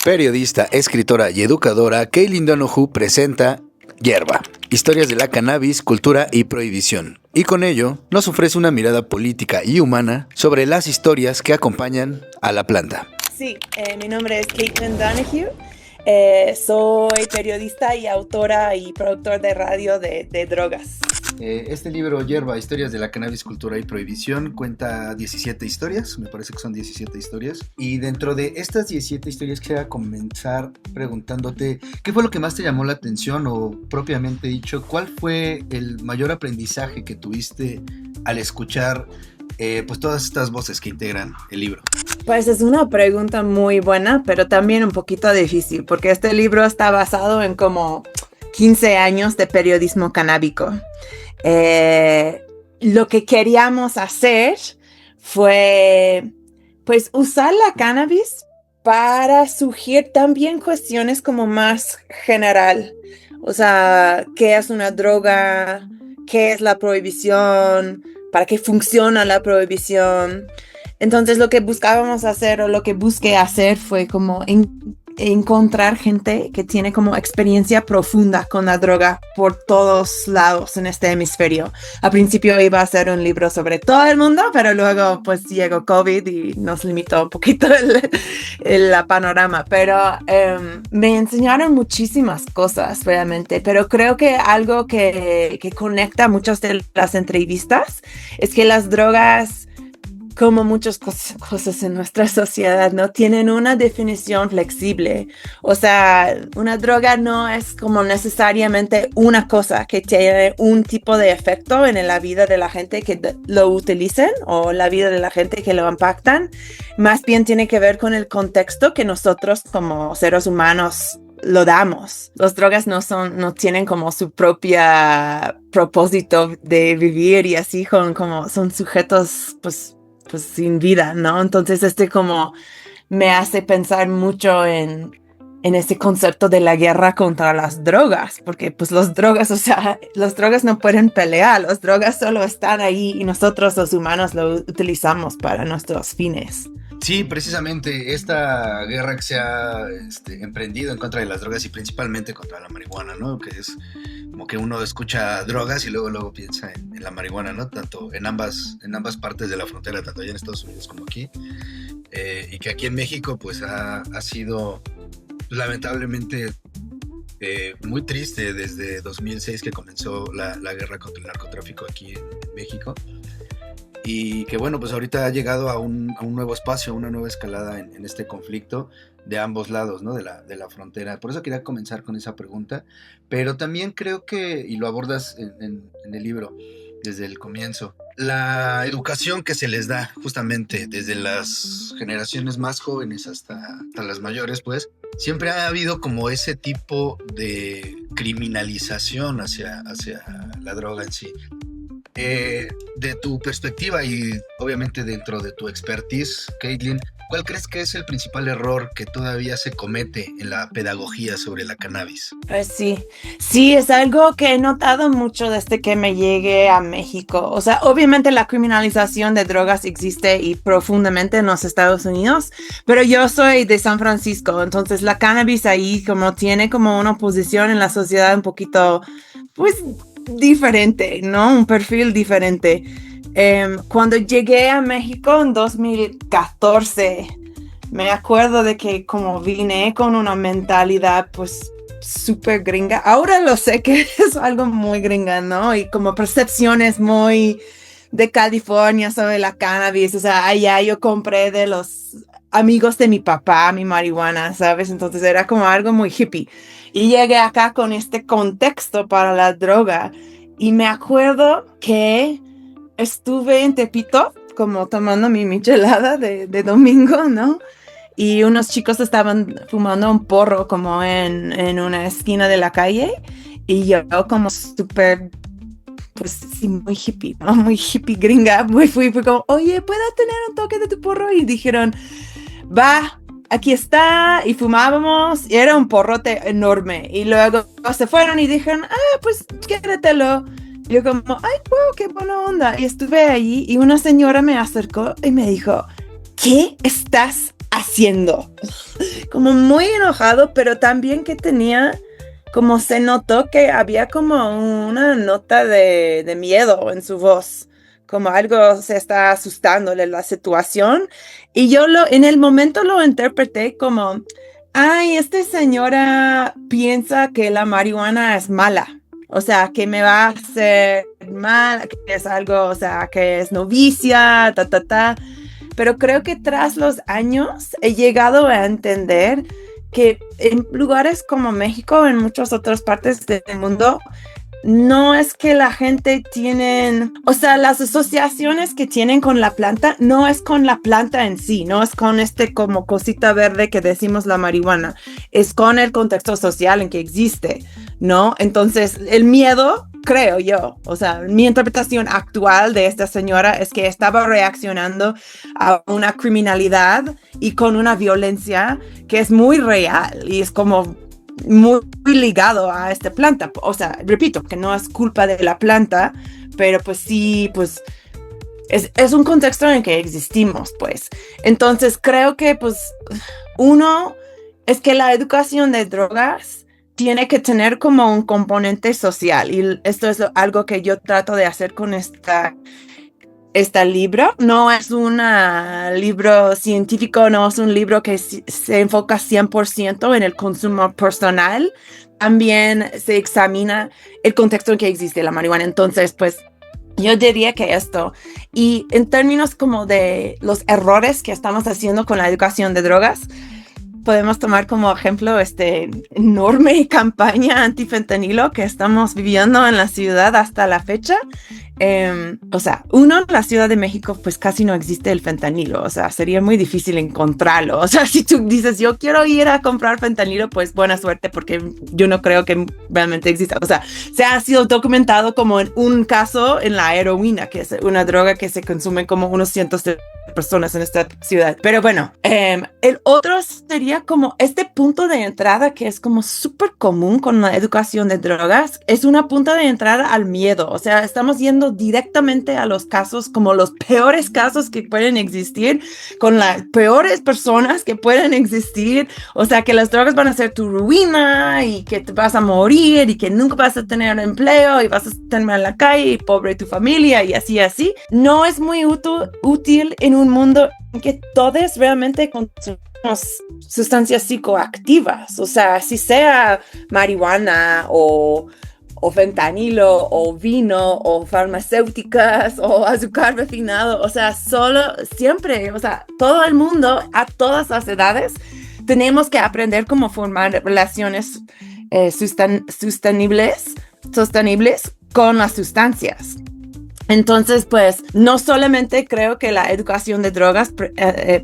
Periodista, escritora y educadora, Kaylin Donoghue presenta Hierba, historias de la cannabis, cultura y prohibición. Y con ello nos ofrece una mirada política y humana sobre las historias que acompañan a la planta. Sí, mi nombre es Kaylin Donoghue. Soy periodista y autora y productor de radio de drogas. Este libro, Hierba, historias de la cannabis, cultura y prohibición, cuenta 17 historias, me parece que son 17 historias. Y dentro de estas 17 historias quisiera comenzar preguntándote, ¿qué fue lo que más te llamó la atención? O propiamente dicho, ¿cuál fue el mayor aprendizaje que tuviste al escuchar pues todas estas voces que integran el libro? Pues es una pregunta muy buena, pero también un poquito difícil, porque este libro está basado en como 15 años de periodismo canábico. Lo que queríamos hacer fue pues usar la cannabis para sugerir también cuestiones como más general. O sea, ¿qué es una droga? ¿Qué es la prohibición? ¿Para qué funciona la prohibición? Entonces lo que buscábamos hacer o lo que busqué hacer fue como encontrar gente que tiene como experiencia profunda con la droga por todos lados en este hemisferio. Al principio iba a ser un libro sobre todo el mundo, pero luego pues llegó COVID y nos limitó un poquito el panorama. Pero me enseñaron muchísimas cosas realmente, pero creo que algo que conecta muchas de las entrevistas es que las drogas, como muchas cosas en nuestra sociedad, no tienen una definición flexible. O sea, una droga no es como necesariamente una cosa que tiene un tipo de efecto en la vida de la gente que lo utilicen o la vida de la gente que lo impactan. Más bien tiene que ver con el contexto que nosotros como seres humanos lo damos. Las drogas no tienen como su propia propósito de vivir y así como son sujetos pues sin vida, ¿no? Entonces como me hace pensar mucho en ese concepto de la guerra contra las drogas, porque pues las drogas no pueden pelear, las drogas solo están ahí y nosotros los humanos lo utilizamos para nuestros fines. Sí, precisamente esta guerra que se ha emprendido en contra de las drogas y principalmente contra la marihuana, ¿no? Que es como que uno escucha drogas y luego piensa en la marihuana, ¿no? Tanto en ambas partes de la frontera, tanto allá en Estados Unidos como aquí. Y que aquí en México pues ha sido lamentablemente muy triste desde 2006 que comenzó la guerra contra el narcotráfico aquí en México. Y que bueno, pues ahorita ha llegado a un nuevo espacio, a una nueva escalada en este conflicto de ambos lados, ¿no? de la frontera. Por eso quería comenzar con esa pregunta, pero también creo que, y lo abordas en el libro desde el comienzo, la educación que se les da justamente desde las generaciones más jóvenes hasta las mayores, pues siempre ha habido como ese tipo de criminalización hacia la droga en sí. De tu perspectiva y obviamente dentro de tu expertise, Kaylin, ¿cuál crees que es el principal error que todavía se comete en la pedagogía sobre la cannabis? Pues sí, es algo que he notado mucho desde que me llegué a México. O sea, obviamente la criminalización de drogas existe y profundamente en los Estados Unidos, pero yo soy de San Francisco, entonces la cannabis ahí como tiene como una posición en la sociedad un poquito, pues, diferente, ¿no? Un perfil diferente. Cuando llegué a México en 2014, me acuerdo de que como vine con una mentalidad pues súper gringa. Ahora lo sé que es algo muy gringa, ¿no? Y como percepciones muy de California sobre la cannabis. O sea, allá yo compré de los amigos de mi papá mi marihuana, ¿sabes? Entonces era como algo muy hippie. Y llegué acá con este contexto para la droga. Y me acuerdo que estuve en Tepito, como tomando mi michelada de domingo, ¿no? Y unos chicos estaban fumando un porro como en una esquina de la calle. Y yo como súper, pues sí, muy hippie, ¿no? Muy hippie gringa. Fui como, oye, ¿puedo tener un toque de tu porro? Y dijeron, va, aquí está, y fumábamos, y era un porrote enorme, y luego se fueron y dijeron, pues quédatelo. Y yo como, ay, wow, qué buena onda, y estuve allí, y una señora me acercó y me dijo, ¿qué estás haciendo? haciendo? Como muy enojado, pero también que tenía, como se notó que había como una nota de miedo en su voz, como algo se está asustándole la situación. Y yo en el momento lo interpreté como, ay, esta señora piensa que la marihuana es mala. O sea, que me va a hacer mal, que es algo, o sea, que es novicia, ta, ta, ta. Pero creo que tras los años he llegado a entender que en lugares como México, en muchas otras partes del mundo, no es que la gente tienen, o sea, las asociaciones que tienen con la planta no es con la planta en sí, no es con este como cosita verde que decimos la marihuana, es con el contexto social en que existe, ¿no? Entonces, el miedo, creo yo, o sea, mi interpretación actual de esta señora es que estaba reaccionando a una criminalidad y con una violencia que es muy real y es como muy ligado a esta planta. O sea, repito, que no es culpa de la planta, pero pues sí, pues es un contexto en el que existimos, pues. Entonces creo que pues uno es que la educación de drogas tiene que tener como un componente social y esto es algo que yo trato de hacer con este libro. No es un libro científico, no es un libro que se enfoca 100% en el consumo personal. También se examina el contexto en que existe la marihuana. Entonces, pues, yo diría que esto. Y en términos como de los errores que estamos haciendo con la educación de drogas, podemos tomar como ejemplo enorme campaña antifentanilo que estamos viviendo en la ciudad hasta la fecha. O sea, en la Ciudad de México pues casi no existe el fentanilo, o sea, sería muy difícil encontrarlo. O sea, si tú dices, yo quiero ir a comprar fentanilo, pues buena suerte porque yo no creo que realmente exista. O sea, se ha sido documentado como en un caso en la heroína, que es una droga que se consume como unos cientos de personas en esta ciudad. Pero bueno, el otro sería como este punto de entrada que es como súper común con la educación de drogas, es una punta de entrada al miedo. O sea, estamos yendo directamente a los casos, como los peores casos que pueden existir, con las peores personas que pueden existir. O sea, que las drogas van a ser tu ruina y que te vas a morir y que nunca vas a tener empleo y vas a terminar en la calle y pobre tu familia y así, así. No es muy útil en un mundo en que todos realmente consumimos sustancias psicoactivas, o sea, si sea marihuana o fentanilo o vino o farmacéuticas o azúcar refinado, o sea, siempre, o sea, todo el mundo a todas las edades tenemos que aprender cómo formar relaciones sostenibles con las sustancias. Entonces, pues, no solamente creo que la educación de drogas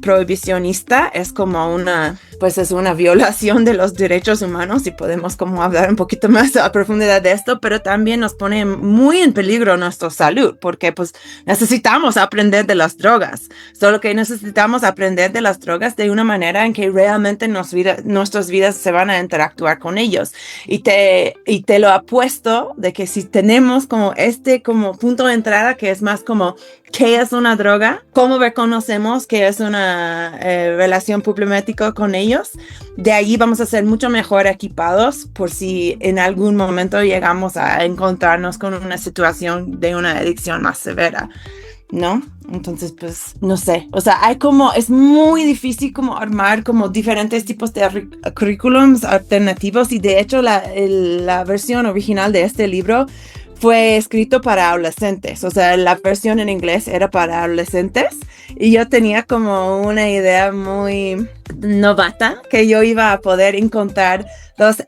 prohibicionista es como es una violación de los derechos humanos y podemos como hablar un poquito más a profundidad de esto, pero también nos pone muy en peligro nuestra salud porque pues necesitamos aprender de las drogas, solo que necesitamos aprender de las drogas de una manera en que realmente nuestras vidas se van a interactuar con ellos. Y te lo apuesto de que si tenemos como como punto de entrada que es más como qué es una droga, cómo reconocemos que es una relación problemática con ellos, de ahí vamos a ser mucho mejor equipados por si en algún momento llegamos a encontrarnos con una situación de una adicción más severa, ¿no? Entonces, pues, no sé, o sea, es muy difícil como armar como diferentes tipos de currículums alternativos y de hecho la versión original de este libro fue escrito para adolescentes, o sea, la versión en inglés era para adolescentes y yo tenía como una idea muy novata que yo iba a poder encontrar los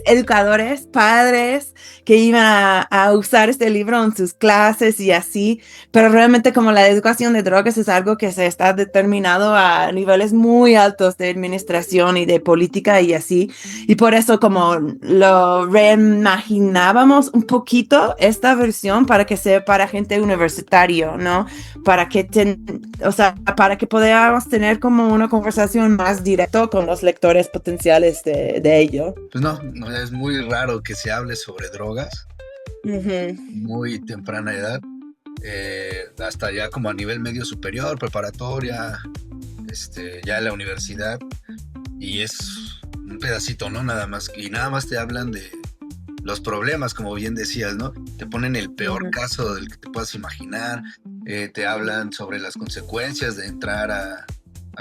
educadores, padres que iban a usar este libro en sus clases y así, pero realmente como la educación de drogas es algo que se está determinado a niveles muy altos de administración y de política y así, y por eso como lo reimaginábamos un poquito esta versión para que sea para gente universitario, ¿no? Para que podamos tener como una conversación más directa con los lectores potenciales de ello. Pues no, es muy raro que se hable sobre drogas, muy temprana edad, hasta ya como a nivel medio superior, preparatoria, ya en la universidad, y es un pedacito, ¿no? Nada más, y nada más te hablan de los problemas, como bien decías, ¿no? Te ponen el peor caso del que te puedas imaginar, te hablan sobre las consecuencias de entrar a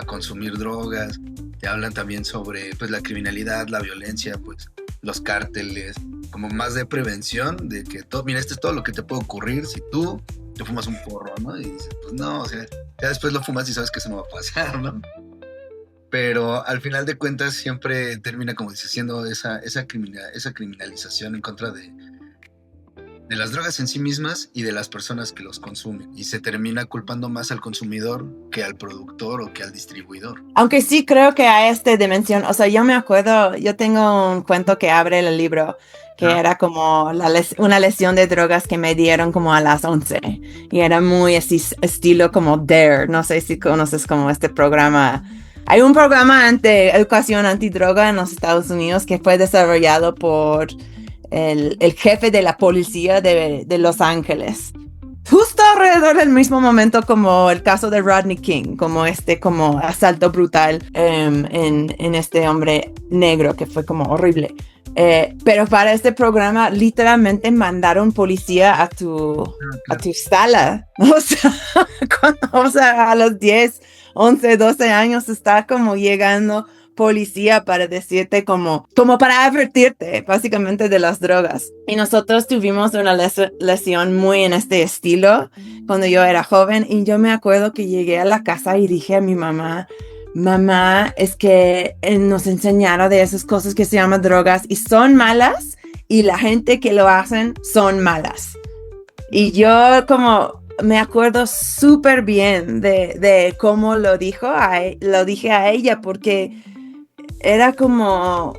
consumir drogas, te hablan también sobre pues la criminalidad, la violencia, pues los cárteles, como más de prevención, de que todo, mira, esto es todo lo que te puede ocurrir si tú te fumas un porro, ¿no? Y dices, pues no, o sea, ya después lo fumas y sabes que eso no va a pasar, ¿no? Pero al final de cuentas siempre termina, como dices, siendo esa criminalización en contra de las drogas en sí mismas y de las personas que los consumen. Y se termina culpando más al consumidor que al productor o que al distribuidor. Aunque sí creo que hay esta dimensión, o sea, yo me acuerdo, yo tengo un cuento que abre el libro, que era como una lesión de drogas que me dieron como a las 11, y era muy así, estilo como Dare, no sé si conoces como este programa. Hay un programa de educación antidroga en los Estados Unidos que fue desarrollado por el jefe de la policía de Los Ángeles. Justo alrededor del mismo momento como el caso de Rodney King, como asalto brutal en este hombre negro que fue como horrible. Pero para este programa literalmente mandaron policía a tu sala. O sea, a los 10, 11, 12 años está como llegando policía para decirte como para advertirte básicamente de las drogas. Y nosotros tuvimos una lesión muy en este estilo cuando yo era joven, y yo me acuerdo que llegué a la casa y dije a mi mamá, es que nos enseñaron de esas cosas que se llaman drogas y son malas, y la gente que lo hacen son malas. Y yo como me acuerdo súper bien de cómo lo dije a ella, porque era como,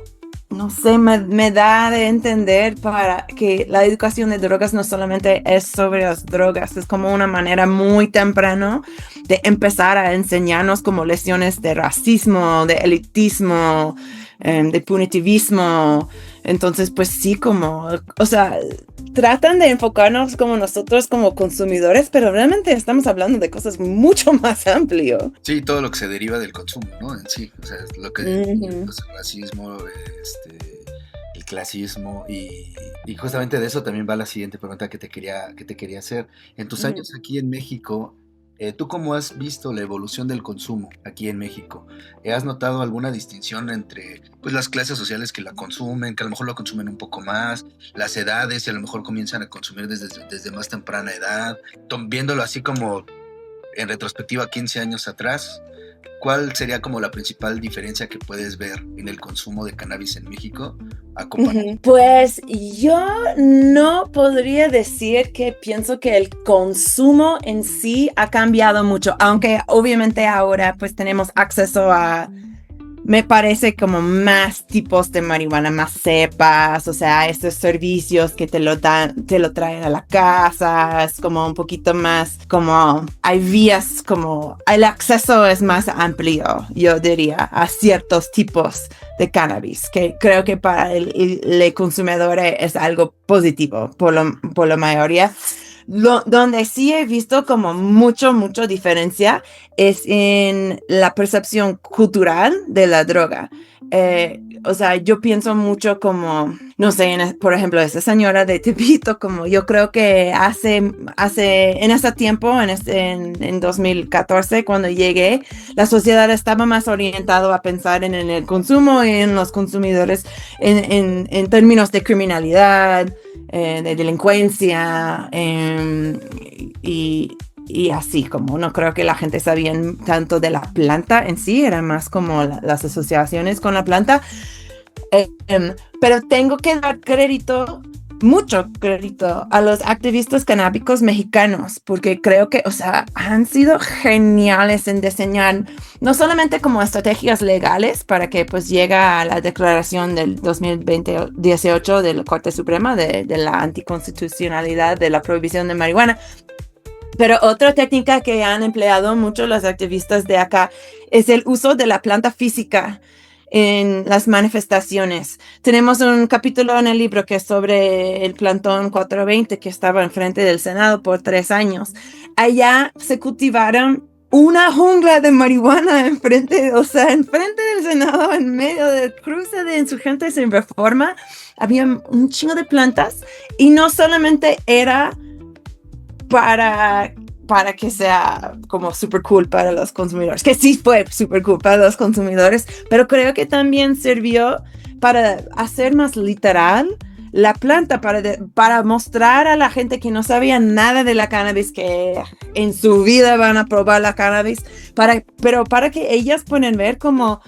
no sé, me da de entender para que la educación de drogas no solamente es sobre las drogas, es como una manera muy temprana de empezar a enseñarnos como lecciones de racismo, de elitismo, de punitivismo. Entonces, pues sí, como, o sea, tratan de enfocarnos como nosotros como consumidores, pero realmente estamos hablando de cosas mucho más amplio. Sí, todo lo que se deriva del consumo, ¿no? En sí, o sea, lo que pues, el racismo, el clasismo, y justamente de eso también va la siguiente pregunta que te quería hacer. En tus años aquí en México, ¿tú cómo has visto la evolución del consumo aquí en México? ¿Has notado alguna distinción entre pues, las clases sociales que la consumen, que a lo mejor lo consumen un poco más, las edades, y a lo mejor comienzan a consumir desde más temprana edad? Viéndolo así como en retrospectiva 15 años atrás, ¿cuál sería como la principal diferencia que puedes ver en el consumo de cannabis en México a comparar? Pues yo no podría decir que pienso que el consumo en sí ha cambiado mucho, aunque obviamente ahora pues tenemos acceso a, me parece, como más tipos de marihuana, más cepas, o sea, estos servicios que te lo traen a la casa, es como un poquito más, como hay vías, como el acceso es más amplio, yo diría, a ciertos tipos de cannabis, que creo que para el consumidor es algo positivo por la mayoría. Donde sí he visto como mucho diferencia es en la percepción cultural de la droga. O sea, yo pienso mucho como, no sé, por ejemplo, esa señora de Tepito, como yo creo que hace en ese tiempo, en 2014, cuando llegué, la sociedad estaba más orientada a pensar en el consumo y en los consumidores en términos de criminalidad, de delincuencia, y así, como no creo que la gente sabía tanto de la planta en sí, era más como las asociaciones con la planta. Pero tengo que dar mucho crédito a los activistas canábicos mexicanos, porque creo que, o sea, han sido geniales en diseñar no solamente como estrategias legales para que pues llega a la declaración del 2018 de la Corte Suprema de la anticonstitucionalidad de la prohibición de marihuana, pero otra técnica que han empleado mucho los activistas de acá es el uso de la planta física en las manifestaciones. Tenemos un capítulo en el libro que es sobre el plantón 420 que estaba enfrente del Senado por 3 años. Allá se cultivaron una jungla de marihuana enfrente, o sea, enfrente del Senado, en medio del cruce de Insurgentes en Reforma, había un chingo de plantas y no solamente era para que sea como super cool para los consumidores, que sí fue super cool para los consumidores, pero creo que también sirvió para hacer más literal la planta, para mostrar a la gente que no sabía nada de la cannabis, que en su vida van a probar la cannabis, pero para que ellas puedan ver como,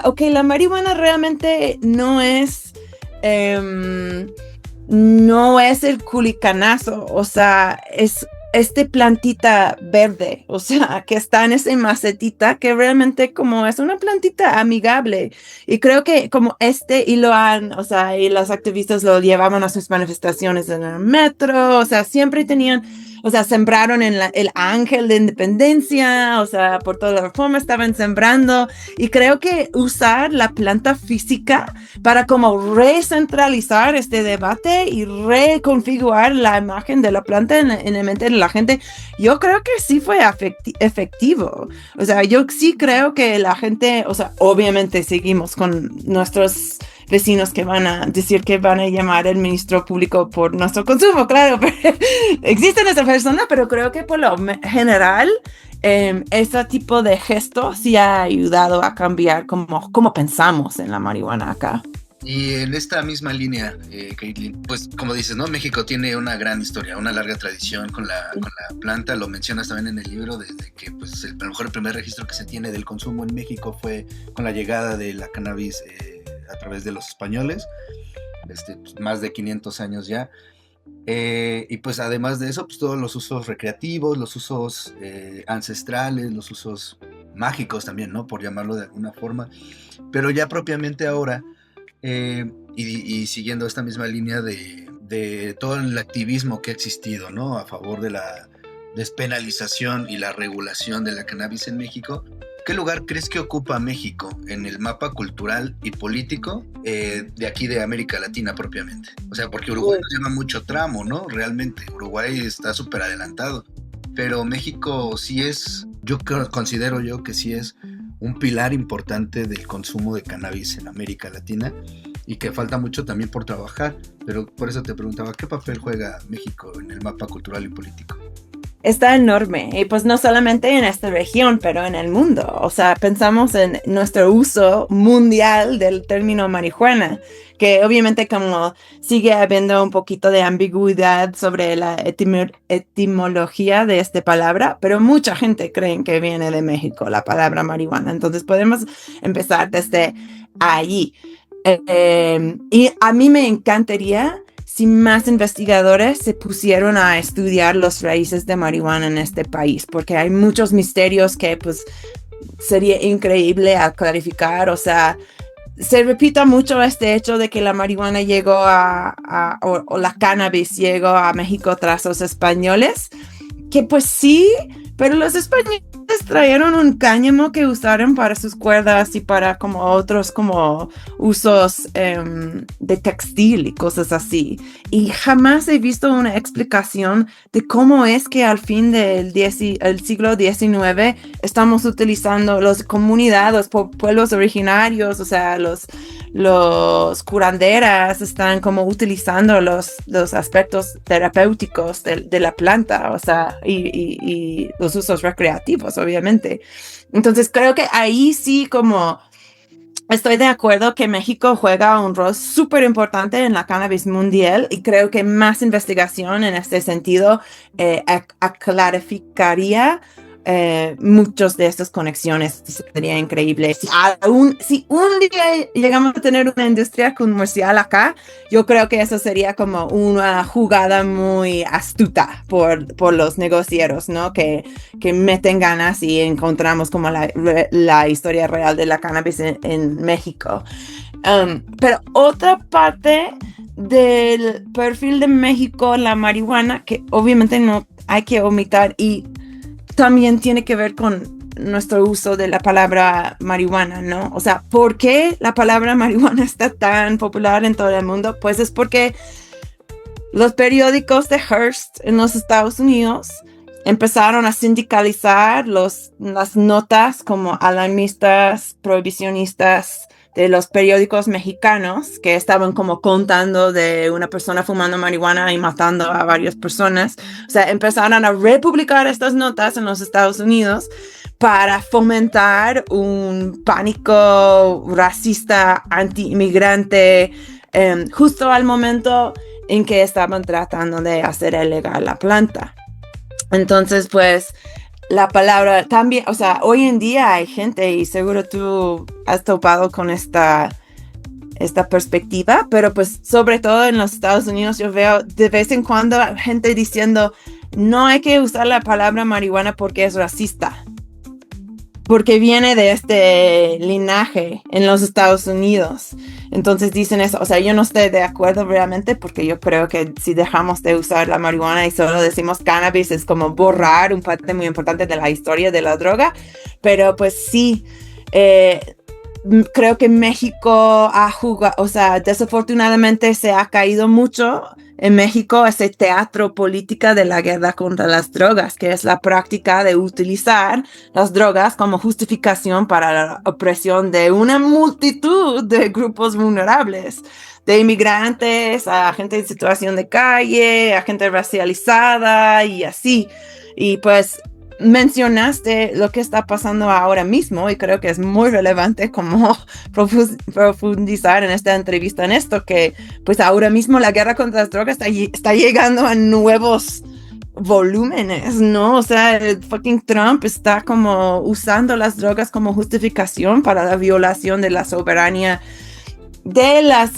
ok, la marihuana realmente no es el culicanazo, o sea, es este plantita verde, o sea, que está en esa macetita, que realmente como es una plantita amigable. Y creo que como o sea, y los activistas lo llevaban a sus manifestaciones en el metro, o sea, siempre tenían, o sea, sembraron el ángel de independencia, o sea, por toda la reforma estaban sembrando. Y creo que usar la planta física para como recentralizar este debate y reconfigurar la imagen de la planta en la mente de la gente, yo creo que sí fue efectivo. O sea, yo sí creo que la gente, o sea, obviamente seguimos con nuestros vecinos que van a decir que van a llamar al ministro público por nuestro consumo, claro, pero existen esas personas, pero creo que por lo general ese tipo de gesto sí ha ayudado a cambiar cómo pensamos en la marihuana acá. Y en esta misma línea, Caitlin, pues como dices, ¿no? México tiene una gran historia, una larga tradición con la planta, lo mencionas también en el libro, desde que pues a lo mejor el primer registro que se tiene del consumo en México fue con la llegada de la cannabis a través de los españoles, pues, más de 500 años ya. Y pues además de eso, pues todos los usos recreativos, los usos ancestrales, los usos mágicos también, ¿no? Por llamarlo de alguna forma. Pero ya propiamente ahora, y siguiendo esta misma línea de todo el activismo que ha existido, ¿no? A favor de la despenalización y la regulación de la cannabis en México, ¿qué lugar crees que ocupa México en el mapa cultural y político de aquí de América Latina propiamente? O sea, porque Uruguay nos lleva mucho tramo, ¿no? Realmente, Uruguay está súper adelantado, pero México sí es, considero yo que sí es un pilar importante del consumo de cannabis en América Latina y que falta mucho también por trabajar, pero por eso te preguntaba, ¿qué papel juega México en el mapa cultural y político? Está enorme, y pues no solamente en esta región, pero en el mundo. O sea, pensamos en nuestro uso mundial del término marihuana, que obviamente como sigue habiendo un poquito de ambigüedad sobre la etimología de esta palabra, pero mucha gente cree que viene de México la palabra marihuana. Entonces podemos empezar desde ahí. Y a mí me encantaría si más investigadores se pusieron a estudiar las raíces de marihuana en este país, porque hay muchos misterios que pues sería increíble a clarificar. O sea, se repite mucho este hecho de que la marihuana llegó o la cannabis llegó a México tras los españoles, que pues sí, pero los españoles trajeron un cáñamo que usaron para sus cuerdas y para como otros como usos de textil y cosas así. Y jamás he visto una explicación de cómo es que al fin del siglo XIX estamos utilizando las comunidades, pueblos originarios, o sea, los curanderas están como utilizando los aspectos terapéuticos de la planta, o sea, y los usos recreativos, obviamente. Entonces creo que ahí sí como estoy de acuerdo que México juega un rol súper importante en la cannabis mundial, y creo que más investigación en este sentido clarificaría muchas de estas conexiones. Sería increíble. Si un día llegamos a tener una industria comercial acá, yo creo que eso sería como una jugada muy astuta por los negocieros, ¿no? Que meten ganas y encontramos como la historia real de la cannabis en México. Pero otra parte del perfil de México, la marihuana, que obviamente no hay que omitir, y también tiene que ver con nuestro uso de la palabra marihuana, ¿no? O sea, ¿por qué la palabra marihuana está tan popular en todo el mundo? Pues es porque los periódicos de Hearst en los Estados Unidos empezaron a sindicalizar las notas como alarmistas, prohibicionistas de los periódicos mexicanos que estaban como contando de una persona fumando marihuana y matando a varias personas. O sea, empezaron a republicar estas notas en los Estados Unidos para fomentar un pánico racista, anti-inmigrante, justo al momento en que estaban tratando de hacer ilegal la planta. Entonces, pues, la palabra también, o sea, hoy en día hay gente, y seguro tú has topado con esta perspectiva, pero pues sobre todo en los Estados Unidos yo veo de vez en cuando gente diciendo, no hay que usar la palabra marihuana porque es racista, porque viene de este linaje en los Estados Unidos. Entonces dicen eso, o sea, yo no estoy de acuerdo realmente, porque yo creo que si dejamos de usar la marihuana y solo decimos cannabis, es como borrar un parte muy importante de la historia de la droga. Pero pues sí, creo que México ha jugado, o sea, desafortunadamente se ha caído mucho en México ese teatro política de la guerra contra las drogas, que es la práctica de utilizar las drogas como justificación para la opresión de una multitud de grupos vulnerables, de inmigrantes, a gente en situación de calle, a gente racializada y así. Y pues mencionaste lo que está pasando ahora mismo y creo que es muy relevante como profundizar en esta entrevista en esto, que pues ahora mismo la guerra contra las drogas está llegando a nuevos volúmenes, ¿no? O sea, el fucking Trump está como usando las drogas como justificación para la violación de la soberanía de los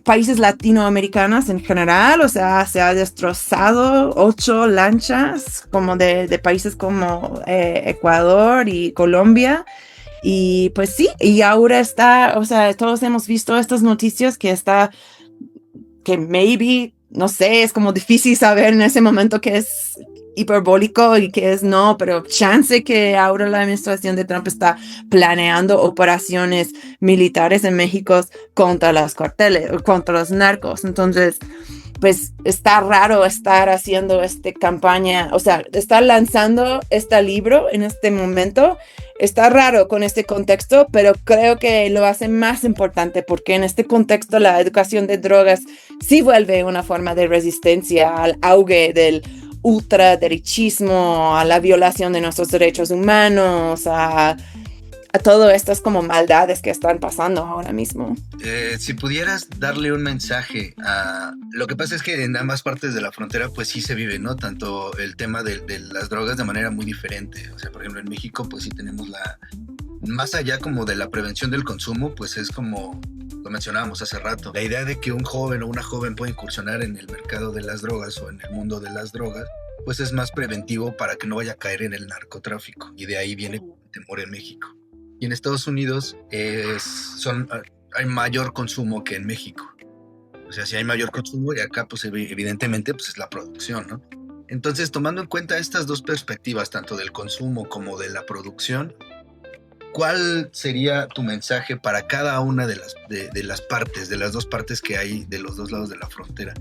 países latinoamericanos en general. O sea, se ha destrozado 8 lanchas como de países como Ecuador y Colombia. Y pues sí, y ahora está, o sea, todos hemos visto estas noticias que maybe, no sé, es como difícil saber en ese momento que es hiperbólico y que es no, pero chance que ahora la administración de Trump está planeando operaciones militares en México contra los carteles, contra los narcos. Entonces, pues está raro estar haciendo esta campaña, o sea, estar lanzando este libro en este momento. Está raro con este contexto, pero creo que lo hace más importante porque en este contexto la educación de drogas sí vuelve una forma de resistencia al auge del ultraderechismo, a la violación de nuestros derechos humanos, a todas estas como maldades que están pasando ahora mismo. Si pudieras darle un mensaje a... Lo que pasa es que en ambas partes de la frontera pues sí se vive, ¿no? Tanto el tema de las drogas de manera muy diferente. O sea, por ejemplo, en México pues sí tenemos más allá como de la prevención del consumo, pues es como lo mencionábamos hace rato. La idea de que un joven o una joven pueda incursionar en el mercado de las drogas o en el mundo de las drogas, pues es más preventivo para que no vaya a caer en el narcotráfico. Y de ahí viene el temor en México. Y en Estados Unidos hay mayor consumo que en México. O sea, si hay mayor consumo, y acá pues evidentemente pues es la producción, ¿no? Entonces, tomando en cuenta estas dos perspectivas, tanto del consumo como de la producción, ¿cuál sería tu mensaje para cada una de las partes, de las dos partes que hay de los dos lados de la frontera,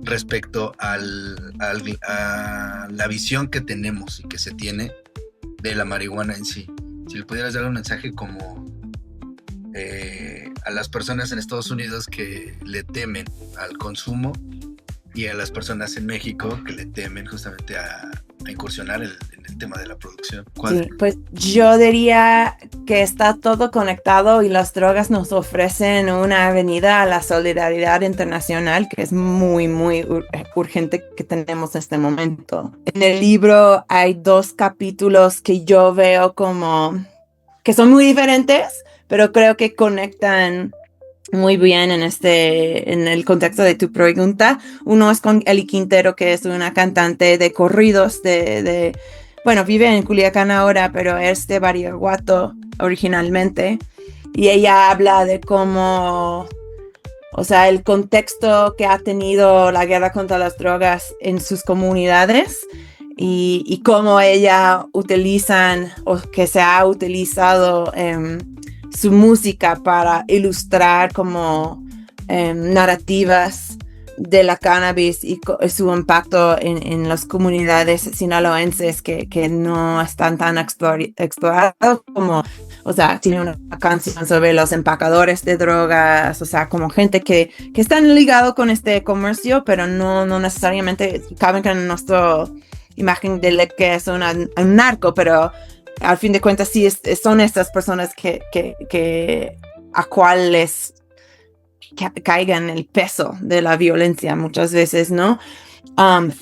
respecto a la visión que tenemos y que se tiene de la marihuana en sí? Si le pudieras dar un mensaje como a las personas en Estados Unidos que le temen al consumo y a las personas en México que le temen justamente a incursionar en el tema de la producción. Sí, pues yo diría que está todo conectado y las drogas nos ofrecen una avenida a la solidaridad internacional que es muy, muy urgente que tenemos en este momento. En el libro hay 2 capítulos que yo veo como que son muy diferentes, pero creo que conectan muy bien en el contexto de tu pregunta. Uno es con Eli Quintero, que es una cantante de corridos bueno, vive en Culiacán ahora, pero es de Badiraguato originalmente. Y ella habla de cómo, o sea, el contexto que ha tenido la guerra contra las drogas en sus comunidades y cómo ella utilizan o que se ha utilizado su música para ilustrar como narrativas de la cannabis y su impacto en las comunidades sinaloenses que no están tan explorados como, o sea, tiene una canción sobre los empacadores de drogas, o sea, como gente que están ligados con este comercio, pero no necesariamente caben en nuestra imagen de que es un narco, pero al fin de cuentas sí son estas personas que a cuales caigan el peso de la violencia muchas veces, ¿no?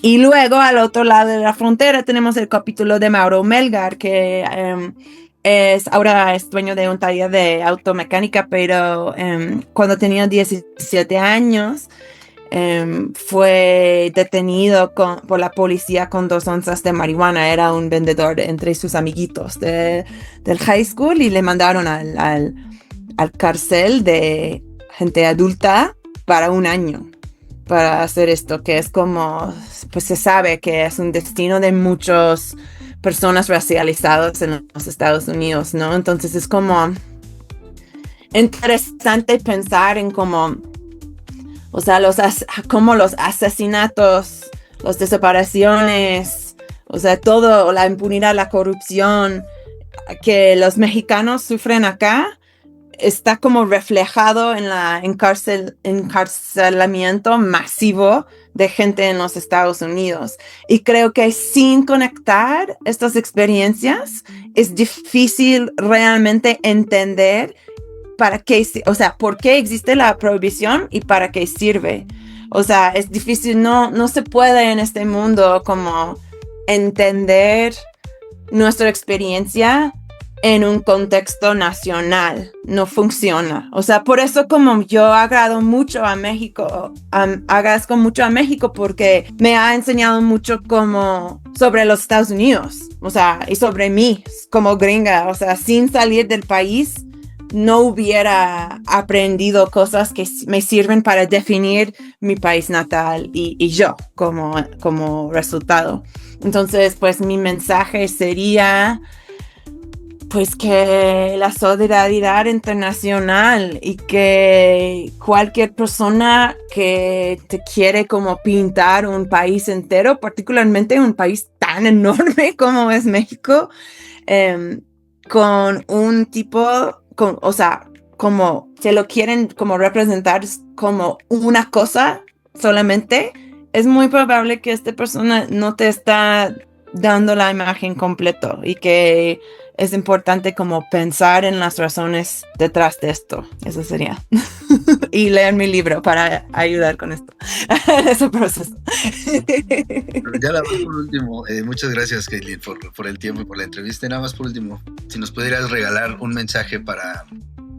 Y luego al otro lado de la frontera tenemos el capítulo de Mauro Melgar, que ahora es dueño de un taller de automecánica, pero cuando tenía 17 años fue detenido por la policía con 2 onzas de marihuana. Era un vendedor entre sus amiguitos del high school y le mandaron al cárcel de gente adulta para 1 año para hacer esto, que es como, pues se sabe que es un destino de muchas personas racializadas en los Estados Unidos, ¿no? Entonces es como interesante pensar en cómo, o sea, como los asesinatos, las desapariciones, o sea, todo, la impunidad, la corrupción que los mexicanos sufren acá, está como reflejado en encarcelamiento masivo de gente en los Estados Unidos. Y creo que sin conectar estas experiencias es difícil realmente entender para qué, o sea, por qué existe la prohibición y para qué sirve. O sea, es difícil, no se puede en este mundo como entender nuestra experiencia en un contexto nacional. No funciona. O sea, por eso como yo agradezco mucho a México porque me ha enseñado mucho como sobre los Estados Unidos, o sea, y sobre mí como gringa. O sea, sin salir del país no hubiera aprendido cosas que me sirven para definir mi país natal y yo como resultado. Entonces, pues mi mensaje sería pues que la solidaridad internacional y que cualquier persona que te quiere como pintar un país entero, particularmente un país tan enorme como es México, con un tipo, o sea, como se lo quieren como representar como una cosa solamente, es muy probable que esta persona no te está dando la imagen completo y que es importante como pensar en las razones detrás de esto. Eso sería. Y leer mi libro para ayudar con esto. Ese proceso. Ya nada más por último, muchas gracias, Caitlin, por el tiempo y por la entrevista. Y nada más por último, si nos pudieras regalar un mensaje para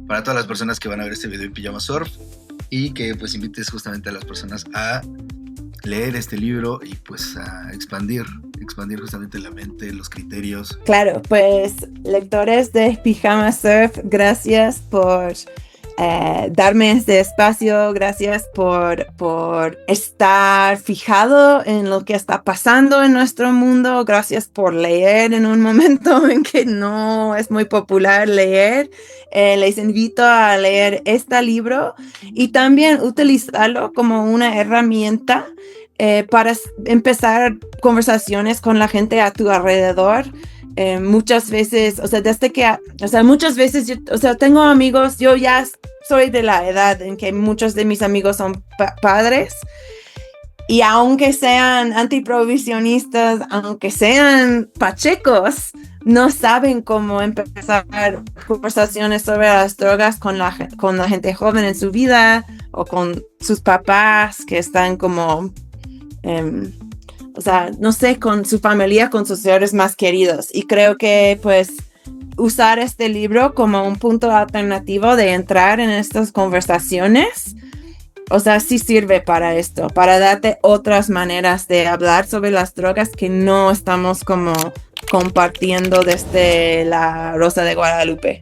todas las personas que van a ver este video en Pijama Surf y que pues invites justamente a las personas a leer este libro y pues a expandir justamente la mente, los criterios. Claro, pues lectores de Pijama Surf, gracias por darme este espacio, gracias por estar fijado en lo que está pasando en nuestro mundo, gracias por leer en un momento en que no es muy popular leer. Les invito a leer este libro y también utilizarlo como una herramienta para empezar conversaciones con la gente a tu alrededor. Muchas veces, muchas veces, tengo amigos, yo ya soy de la edad en que muchos de mis amigos son padres y aunque sean antiprohibicionistas, aunque sean pachecos, no saben cómo empezar conversaciones sobre las drogas con la gente joven en su vida o con sus papás que están como no sé, con su familia, con sus seres más queridos. Y creo que pues usar este libro como un punto alternativo de entrar en estas conversaciones, o sea, sí sirve para esto, para darte otras maneras de hablar sobre las drogas que no estamos como compartiendo desde la Rosa de Guadalupe.